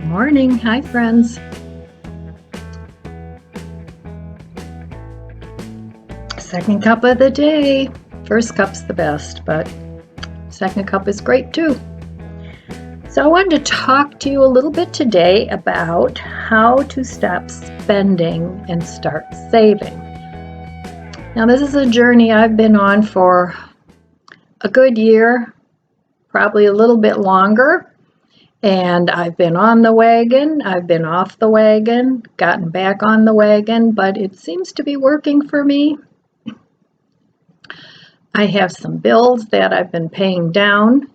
Morning. Hi, friends. Second cup of the day. First cup's the best, but second cup is great too. So I wanted to talk to you a little bit today about how to stop spending and start saving. Now, this is a journey I've been on for a good year, probably a little bit longer. And I've been on the wagon, I've been off the wagon, gotten back on the wagon, but it seems to be working for me. I have some bills that I've been paying down,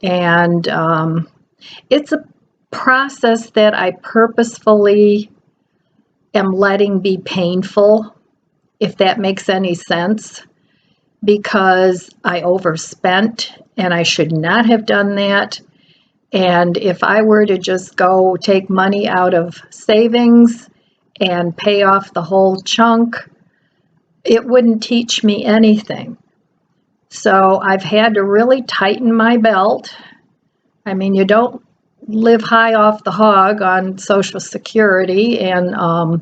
and it's a process that I purposefully am letting be painful, if that makes any sense, because I overspent and I should not have done that. And if I were to just go take money out of savings and pay off the whole chunk, it wouldn't teach me anything. So I've had to really tighten my belt. I mean, you don't live high off the hog on Social Security and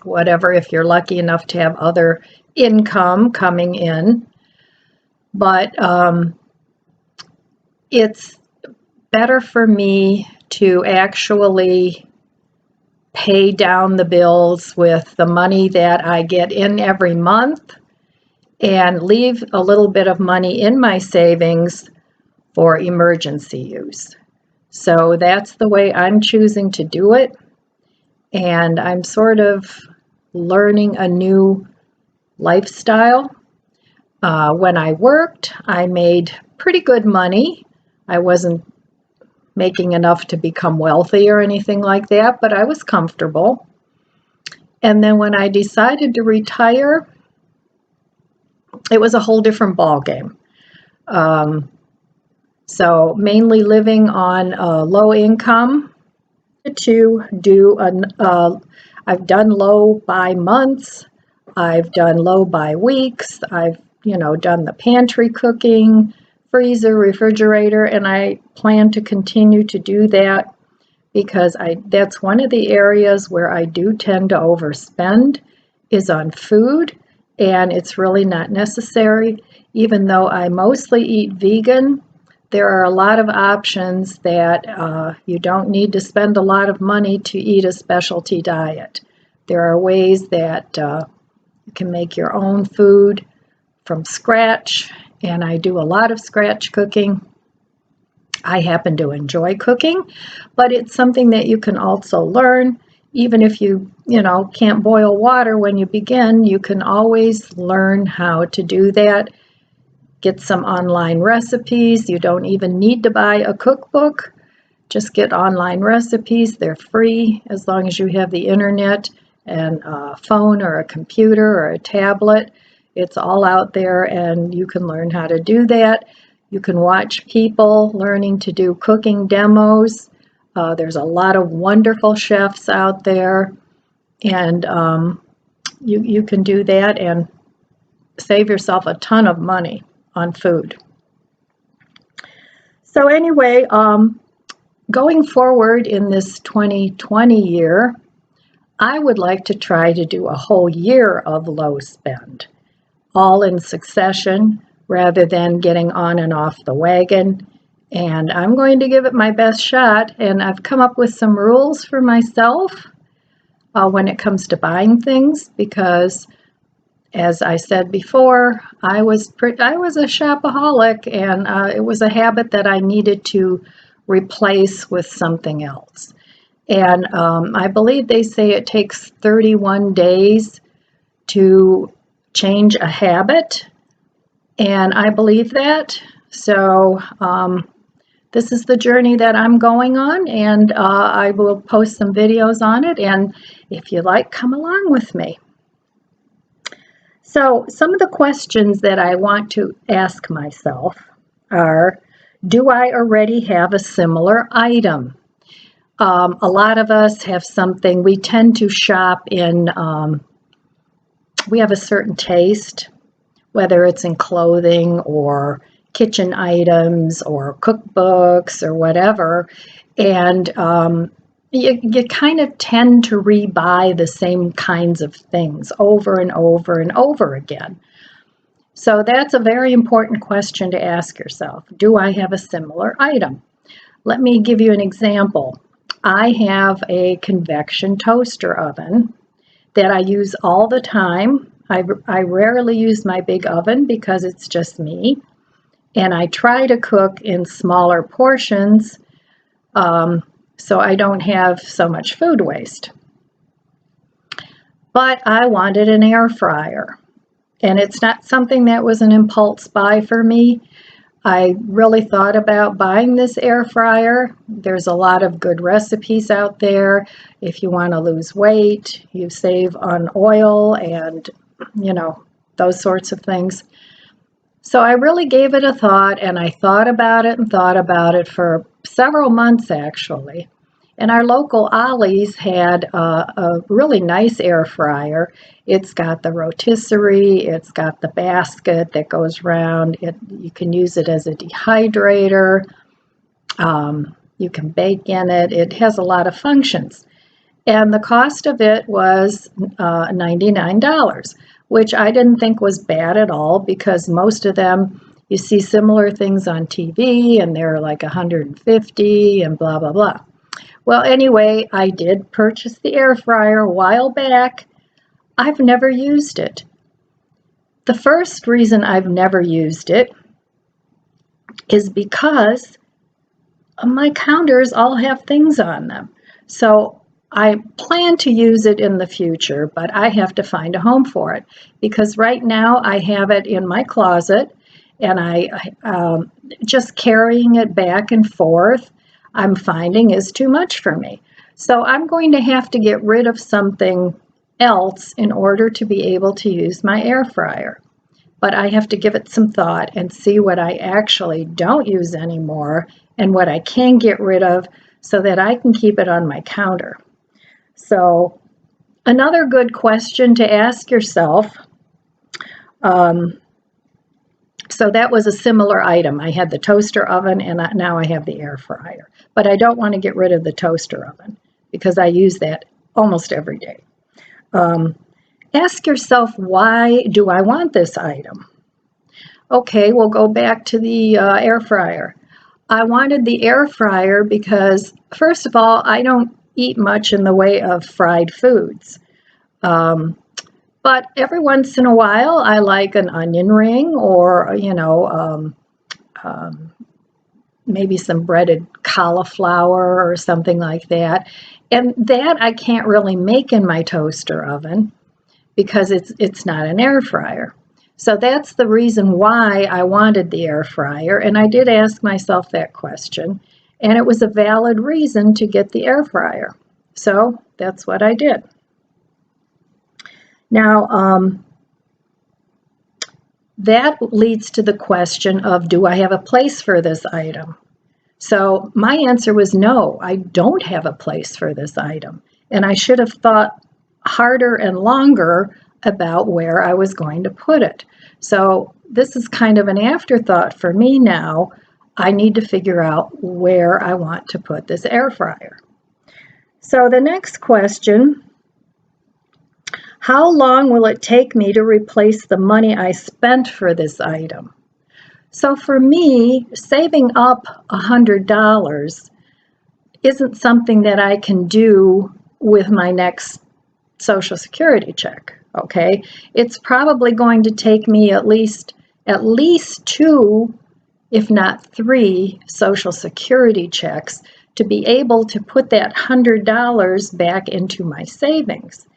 whatever, if you're lucky enough to have other income coming in. But it's better for me to actually pay down the bills with the money that I get in every month and leave a little bit of money in my savings for emergency use. So that's the way I'm choosing to do it. And I'm sort of learning a new lifestyle. When I worked, I made pretty good money. I wasn't making enough to become wealthy or anything like that, but I was comfortable. And then when I decided to retire, it was a whole different ballgame. So mainly living on low income. I've done low by months. I've done low by weeks. I've done the pantry cooking, freezer, refrigerator, and I plan to continue to do that because that's one of the areas where I do tend to overspend is on food, and it's really not necessary. Even though I mostly eat vegan, there are a lot of options that you don't need to spend a lot of money to eat a specialty diet. There are ways that you can make your own food from scratch, and I do a lot of scratch cooking. I happen to enjoy cooking, but it's something that you can also learn. Even if you can't boil water when you begin, you can always learn how to do that. Get some online recipes. You don't even need to buy a cookbook. Just get online recipes. They're free as long as you have the internet and a phone or a computer or a tablet. It's all out there, and you can learn how to do that. You can watch people learning to do cooking demos. There's a lot of wonderful chefs out there, and you can do that and save yourself a ton of money on food. So anyway, going forward in this 2020 year, I would like to try to do a whole year of low spend, all in succession rather than getting on and off the wagon. And I'm going to give it my best shot, and I've come up with some rules for myself when it comes to buying things, because as I said before, I was a shopaholic, and it was a habit that I needed to replace with something else. And I believe they say it takes 31 days to change a habit, and I believe that. So this is the journey that I'm going on, and I will post some videos on it, and if you like, come along with me. So some of the questions that I want to ask myself are, do I already have a similar item? A lot of us have something. We tend to shop in, we have a certain taste, whether it's in clothing or kitchen items or cookbooks or whatever, and you kind of tend to rebuy the same kinds of things over and over and over again. So that's a very important question to ask yourself. Do I have a similar item? Let me give you an example. I have a convection toaster oven that I use all the time. I rarely use my big oven because it's just me. And I try to cook in smaller portions so I don't have so much food waste. But I wanted an air fryer. And it's not something that was an impulse buy for me. I really thought about buying this air fryer. There's a lot of good recipes out there. If you want to lose weight, you save on oil and, those sorts of things. So I really gave it a thought, and I thought about it and thought about it for several months, actually. And our local Ollie's had a really nice air fryer. It's got the rotisserie, it's got the basket that goes around. You can use it as a dehydrator. You can bake in it. It has a lot of functions. And the cost of it was $99, which I didn't think was bad at all because most of them, you see similar things on TV and they're like $150 and blah, blah, blah. Well, anyway, I did purchase the air fryer a while back. I've never used it. The first reason I've never used it is because my counters all have things on them. So I plan to use it in the future, but I have to find a home for it because right now I have it in my closet and I just carrying it back and forth I'm finding is too much for me. So I'm going to have to get rid of something else in order to be able to use my air fryer. But I have to give it some thought and see what I actually don't use anymore and what I can get rid of so that I can keep it on my counter. So another good question to ask yourself, so that was a similar item. I had the toaster oven and now I have the air fryer. But I don't want to get rid of the toaster oven because I use that almost every day. Ask yourself, why do I want this item? Okay, we'll go back to the air fryer. I wanted the air fryer because, first of all, I don't eat much in the way of fried foods. But every once in a while, I like an onion ring or, maybe some breaded cauliflower or something like that. And that I can't really make in my toaster oven because it's not an air fryer. So that's the reason why I wanted the air fryer. And I did ask myself that question. And it was a valid reason to get the air fryer. So that's what I did. Now, that leads to the question of, do I have a place for this item? So my answer was no, I don't have a place for this item. And I should have thought harder and longer about where I was going to put it. So this is kind of an afterthought for me now. I need to figure out where I want to put this air fryer. So the next question, how long will it take me to replace the money I spent for this item? So for me, saving up $100 isn't something that I can do with my next Social Security check, okay? It's probably going to take me at least 2, if not 3 Social Security checks to be able to put that $100 back into my savings.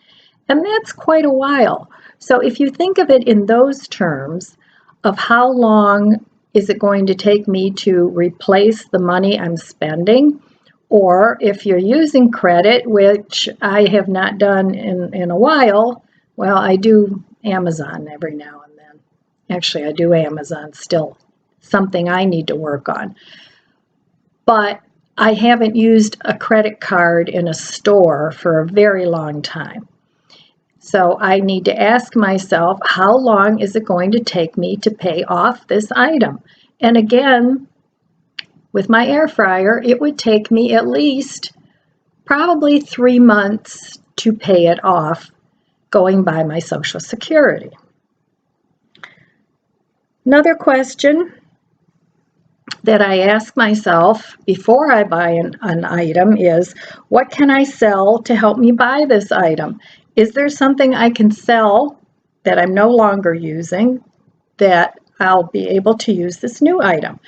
And that's quite a while. So if you think of it in those terms of how long is it going to take me to replace the money I'm spending, or if you're using credit, which I have not done in a while, well, I do Amazon every now and then. Actually, I do Amazon still, something I need to work on. But I haven't used a credit card in a store for a very long time. So I need to ask myself, how long is it going to take me to pay off this item? And again, with my air fryer, it would take me at least probably 3 months to pay it off, going by my Social Security. Another question that I ask myself before I buy an item is, what can I sell to help me buy this item? Is there something I can sell that I'm no longer using that I'll be able to use this new item?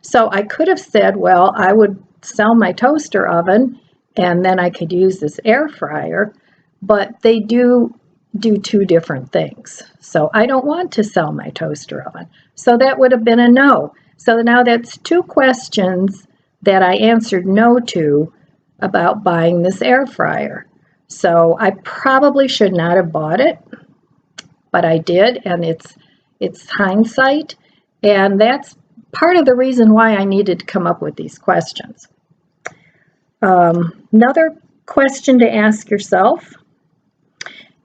So I could have said, well, I would sell my toaster oven and then I could use this air fryer, but they do two different things. So I don't want to sell my toaster oven. So that would have been a no. So now that's 2 questions that I answered no to about buying this air fryer. So I probably should not have bought it, but I did, and it's hindsight, and that's part of the reason why I needed to come up with these questions. Another question to ask yourself: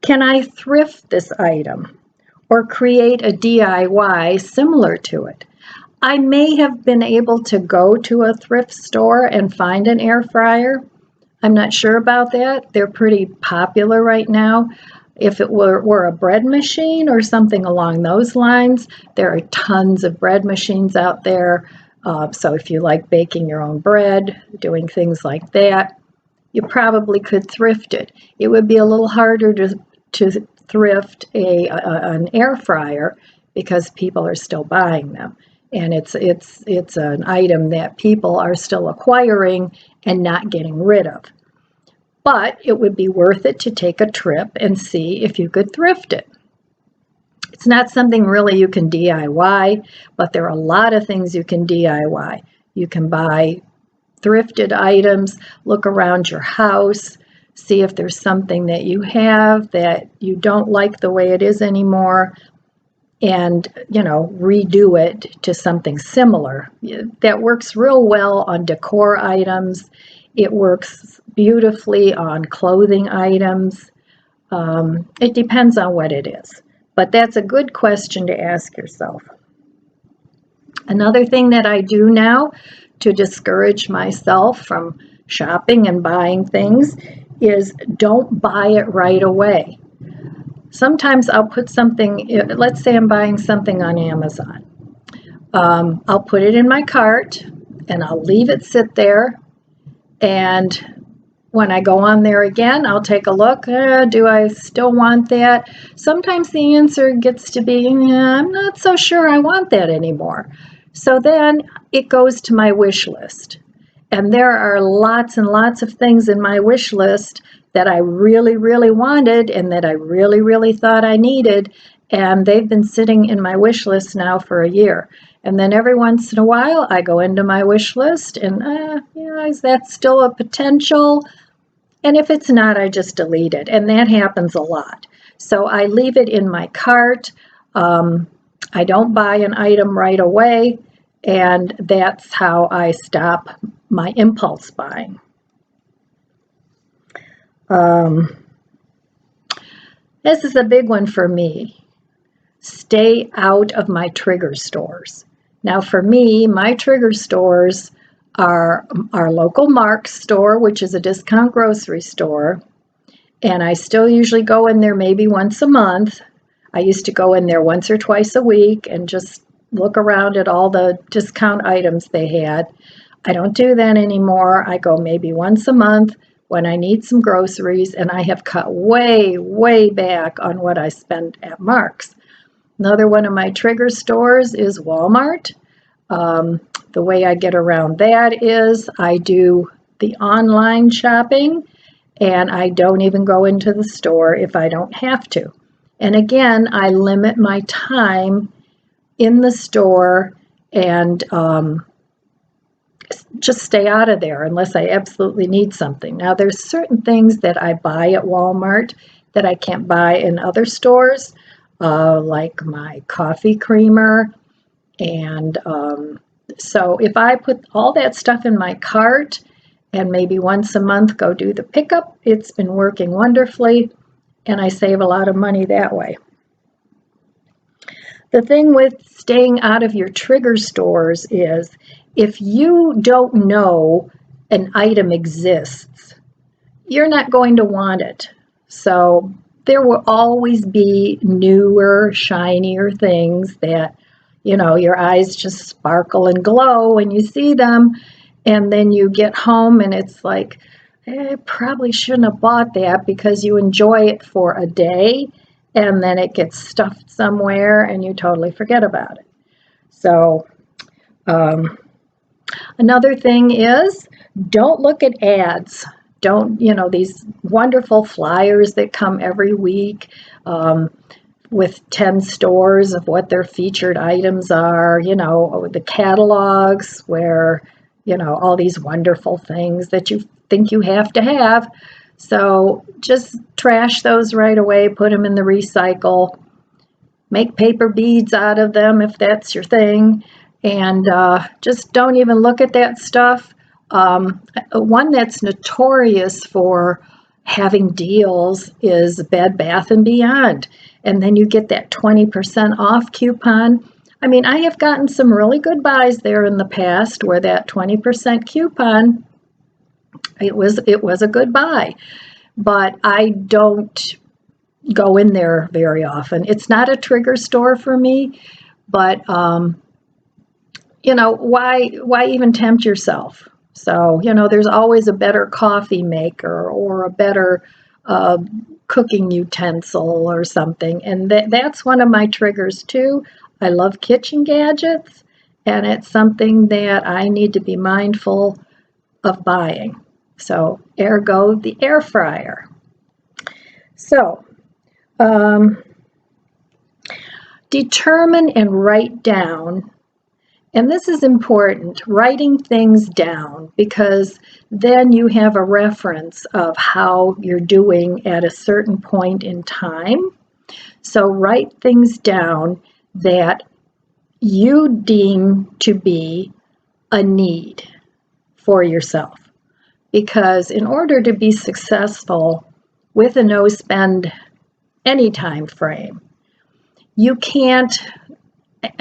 can I thrift this item or create a DIY similar to it? I may have been able to go to a thrift store and find an air fryer. I'm not sure about that. They're pretty popular right now. If it were a bread machine or something along those lines, there are tons of bread machines out there. So if you like baking your own bread, doing things like that, you probably could thrift it. It would be a little harder to thrift an air fryer because people are still buying them. And it's an item that people are still acquiring and not getting rid of. But it would be worth it to take a trip and see if you could thrift it. It's not something really you can DIY, but there are a lot of things you can DIY. You can buy thrifted items, look around your house, see if there's something that you have that you don't like the way it is anymore, and redo it to something similar. That works real well on decor items. It works beautifully on clothing items. It depends on what it is, but that's a good question to ask yourself. Another thing that I do now to discourage myself from shopping and buying things is don't buy it right away. Sometimes I'll put something, let's say I'm buying something on Amazon. I'll put it in my cart and I'll leave it sit there, and when I go on there again, I'll take a look. Do I still want that? Sometimes the answer gets to be, I'm not so sure I want that anymore. So then it goes to my wish list. And there are lots and lots of things in my wish list that I really, really wanted and that I really, really thought I needed. And they've been sitting in my wish list now for a year. And then every once in a while, I go into my wish list and, is that still a potential? And if it's not, I just delete it. And that happens a lot. So I leave it in my cart. I don't buy an item right away. And that's how I stop my impulse buying. This is a big one for me. Stay out of my trigger stores. Now for me, my trigger stores are our local Mark's store, which is a discount grocery store. And I still usually go in there maybe once a month. I used to go in there once or twice a week and just look around at all the discount items they had. I don't do that anymore. I go maybe once a month when I need some groceries, and I have cut way, way back on what I spend at Mark's. Another one of my trigger stores is Walmart. The way I get around that is I do the online shopping, and I don't even go into the store if I don't have to. And again, I limit my time in the store and just stay out of there unless I absolutely need something. Now, there's certain things that I buy at Walmart that I can't buy in other stores, like my coffee creamer. And so if I put all that stuff in my cart and maybe once a month go do the pickup, it's been working wonderfully, and I save a lot of money that way. The thing with staying out of your trigger stores is if you don't know an item exists, you're not going to want it. So there will always be newer, shinier things that, your eyes just sparkle and glow when you see them. And then you get home and it's like, I probably shouldn't have bought that because you enjoy it for a day and then it gets stuffed somewhere and you totally forget about it. So, another thing is don't look at ads. Don't, these wonderful flyers that come every week with 10 stores of what their featured items are, the catalogs where, all these wonderful things that you think you have to have. So just trash those right away, put them in the recycle, make paper beads out of them if that's your thing, and just don't even look at that stuff. One that's notorious for having deals is Bed Bath & Beyond, and then you get that 20% off coupon. I mean, I have gotten some really good buys there in the past where that 20% coupon, it was a good buy, but I don't go in there very often. It's not a trigger store for me, but why even tempt yourself? So, there's always a better coffee maker or a better cooking utensil or something. And that's one of my triggers too. I love kitchen gadgets, and it's something that I need to be mindful of buying. So, ergo the air fryer. So, determine and write down, and this is important, writing things down, because then you have a reference of how you're doing at a certain point in time. So write things down that you deem to be a need for yourself. Because in order to be successful with a no spend any time frame, you can't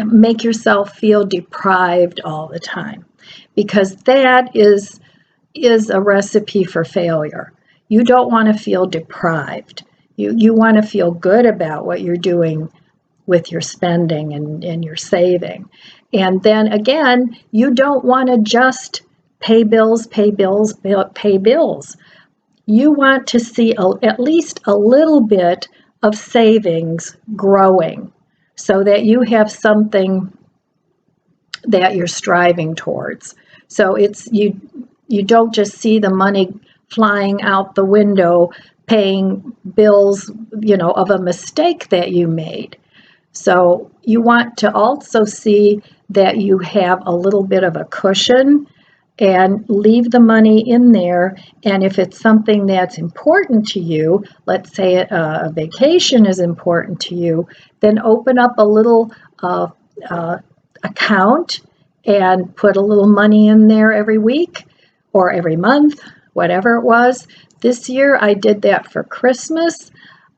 make yourself feel deprived all the time, because that is a recipe for failure. You don't want to feel deprived. You want to feel good about what you're doing with your spending and your saving. And then again, you don't want to just pay bills. You want to see at least a little bit of savings growing so that you have something that you're striving towards. So you don't just see the money flying out the window paying bills, of a mistake that you made. So you want to also see that you have a little bit of a cushion and leave the money in there. And if it's something that's important to you, let's say a vacation is important to you, then open up a little account and put a little money in there every week or every month, whatever it was. This year I did that for Christmas.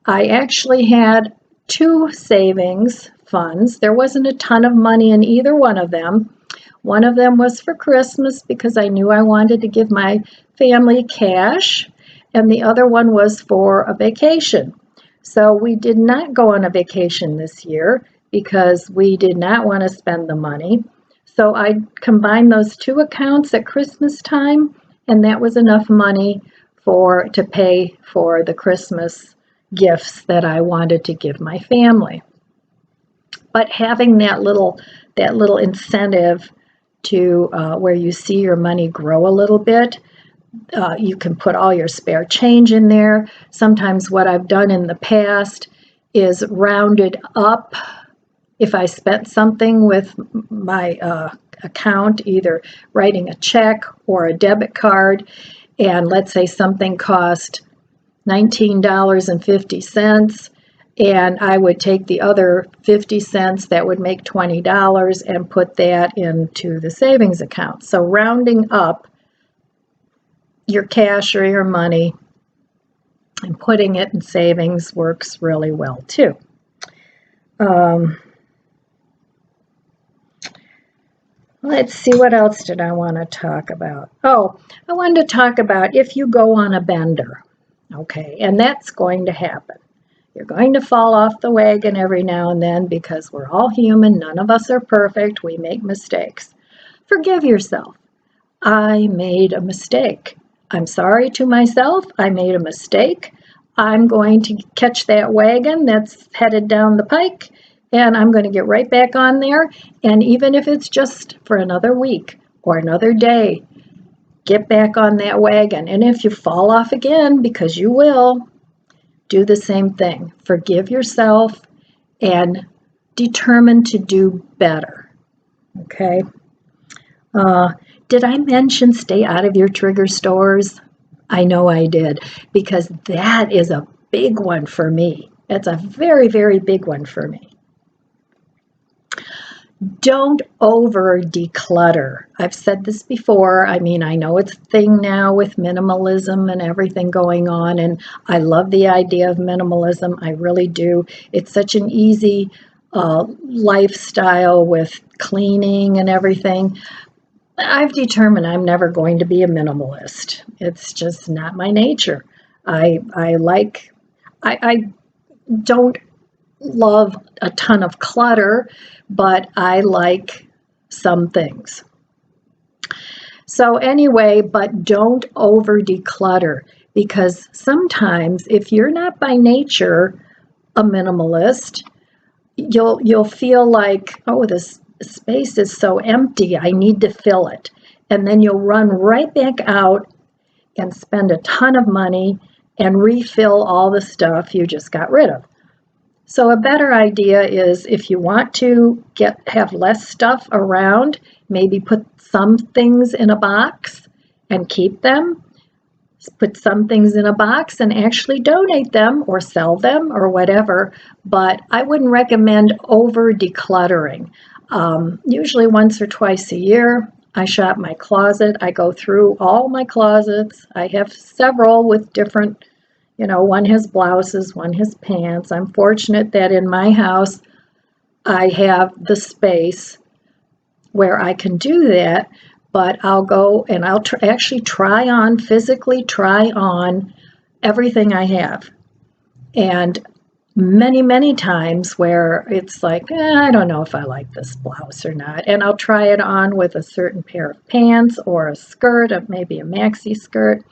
I actually had 2 savings funds. There wasn't a ton of money in either one of them. One of them was for Christmas because I knew I wanted to give my family cash, and the other one was for a vacation. So we did not go on a vacation this year because we did not want to spend the money. So I combined those 2 accounts at Christmas time, and that was enough money to pay for the Christmas gifts that I wanted to give my family. But having that little incentive to where you see your money grow a little bit, you can put all your spare change in there. Sometimes what I've done in the past is rounded up. If I spent something with my account, either writing a check or a debit card, and let's say something cost $19.50, and I would take the other 50 cents, that would make $20, and put that into the savings account. So rounding up your cash or your money and putting it in savings works really well too. Let's see, what else did I want to talk about? Oh, I wanted to talk about if you go on a bender. Okay, and that's going to happen. You're going to fall off the wagon every now and then because we're all human. None of us are perfect. We make mistakes. Forgive yourself. I made a mistake. I'm sorry to myself. I made a mistake. I'm going to catch that wagon that's headed down the pike, and I'm going to get right back on there. And even if it's just for another week or another day, get back on that wagon. And if you fall off again, because you will, do the same thing. Forgive yourself and determine to do better. Okay? Did I mention stay out of your trigger stores? I know I did, because that is a big one for me. It's a very, very big one for me. Don't over declutter. I've said this before. I mean, I know it's a thing now with minimalism and everything going on, and I love the idea of minimalism. I really do. It's such an easy lifestyle with cleaning and everything. I've determined I'm never going to be a minimalist. It's just not my nature. I don't love a ton of clutter, but I like some things. So anyway, but don't over declutter, because sometimes if you're not by nature a minimalist, you'll feel like, oh, this space is so empty, I need to fill it. And then you'll run right back out and spend a ton of money and refill all the stuff you just got rid of. So a better idea is, if you want to have less stuff around, maybe put some things in a box and keep them. Put some things in a box and actually donate them or sell them or whatever, but I wouldn't recommend over decluttering. Usually once or twice a year, I shop my closet. I go through all my closets. I have several with different, one has blouses, one has pants. I'm fortunate that in my house, I have the space where I can do that, but I'll go and I'll actually physically try on everything I have. And many, many times where it's like, I don't know if I like this blouse or not. And I'll try it on with a certain pair of pants or a skirt, maybe a maxi skirt.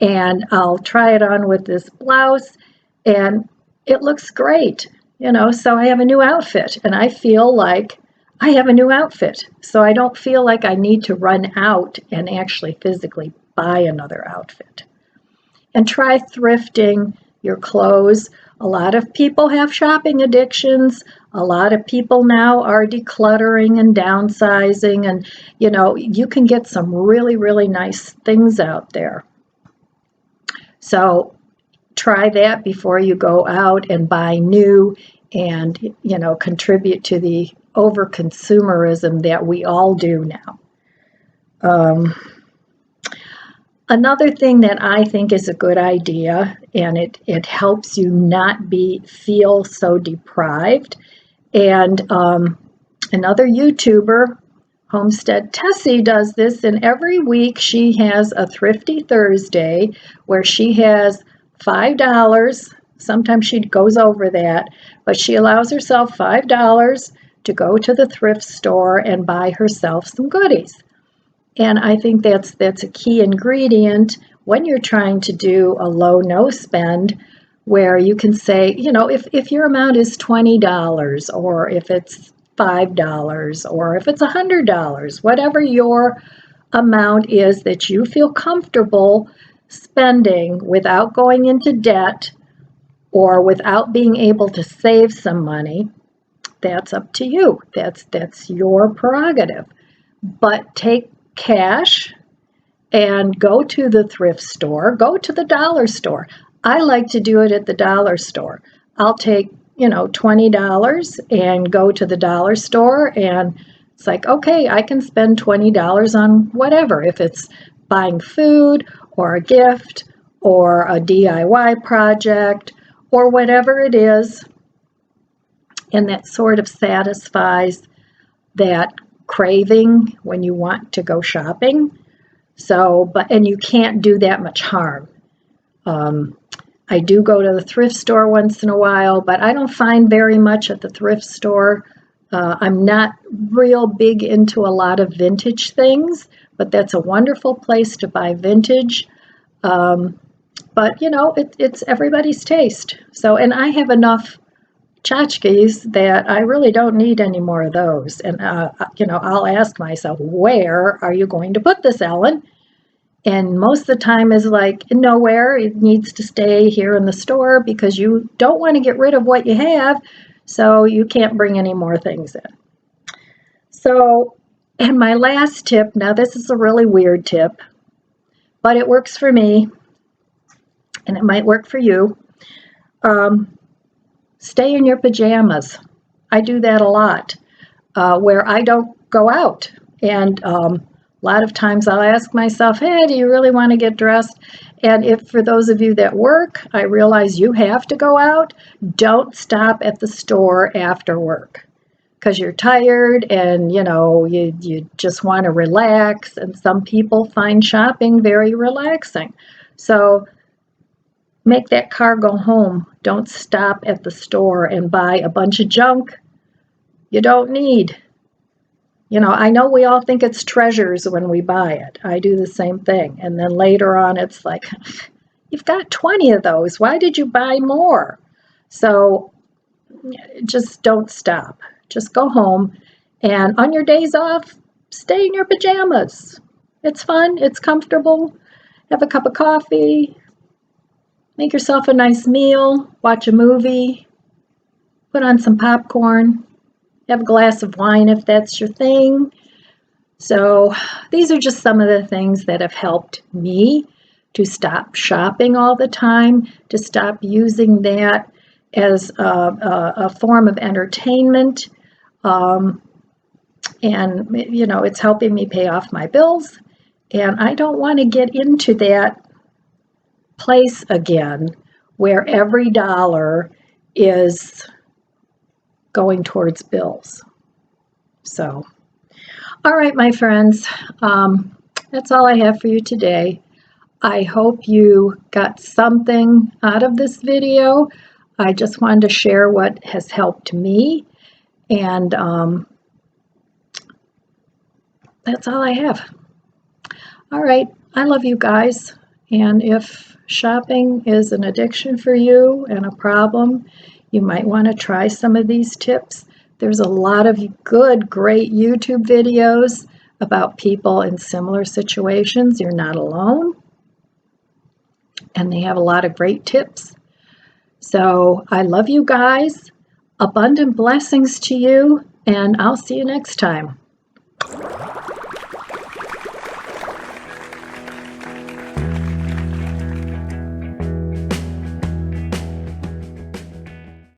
And I'll try it on with this blouse and it looks great, so I have a new outfit and I feel like I have a new outfit. So I don't feel like I need to run out and actually physically buy another outfit. And try thrifting your clothes. A lot of people have shopping addictions. A lot of people now are decluttering and downsizing, and you can get some really, really nice things out there. So try that before you go out and buy new and contribute to the over consumerism that we all do now. Another thing that I think is a good idea, and it helps you not feel so deprived, and another YouTuber, Homestead Tessie, does this, and every week she has a Thrifty Thursday where she has $5. Sometimes she goes over that, but she allows herself $5 to go to the thrift store and buy herself some goodies. And I think that's a key ingredient when you're trying to do a low no spend, where you can say, if your amount is $20, or if it's $5, or if it's $100, whatever your amount is that you feel comfortable spending without going into debt or without being able to save some money, that's up to you. That's your prerogative. But take cash and go to the thrift store, go to the dollar store. I like to do it at the dollar store. I'll take, $20 and go to the dollar store, and it's like, okay, I can spend $20 on whatever, if it's buying food or a gift or a DIY project or whatever it is. And that sort of satisfies that craving when you want to go shopping. So, and you can't do that much harm. I do go to the thrift store once in a while, but I don't find very much at the thrift store. I'm not real big into a lot of vintage things, but that's a wonderful place to buy vintage. But you know, it's everybody's taste. So, and I have enough tchotchkes that I really don't need any more of those. And you know, I'll ask myself, where are you going to put this, Ellen? And most of the time is like nowhere. It needs to stay here in the store because you don't want to get rid of what you have, so you can't bring any more things in. So, and my last tip, now this is a really weird tip, but it works for me, and it might work for you. Stay in your pajamas. I do that a lot, where I don't go out. And a lot of times I'll ask myself, hey, do you really want to get dressed? And if for those of you that work, I realize you have to go out, don't stop at the store after work because you're tired and you know you just want to relax, and some people find shopping very relaxing. So make that car go home. Don't stop at the store and buy a bunch of junk you don't need. You know, I know we all think it's treasures when we buy it. I do the same thing. And then later on, it's like, you've got 20 of those. Why did you buy more? So just don't stop. Just go home. And on your days off, stay in your pajamas. It's fun. It's comfortable. Have a cup of coffee. Make yourself a nice meal. Watch a movie. Put on some popcorn. Have a glass of wine if that's your thing. So these are just some of the things that have helped me to stop shopping all the time, to stop using that as a form of entertainment. And, you know, it's helping me pay off my bills. And I don't want to get into that place again where every dollar is going towards bills. So, all right, my friends, that's all I have for you today. I hope you got something out of this video. I just wanted to share what has helped me, and that's all I have. All right, I love you guys, and if shopping is an addiction for you and a problem, you might want to try some of these tips. There's a lot of good, great YouTube videos about people in similar situations. You're not alone. And they have a lot of great tips. So I love you guys. Abundant blessings to you, and I'll see you next time.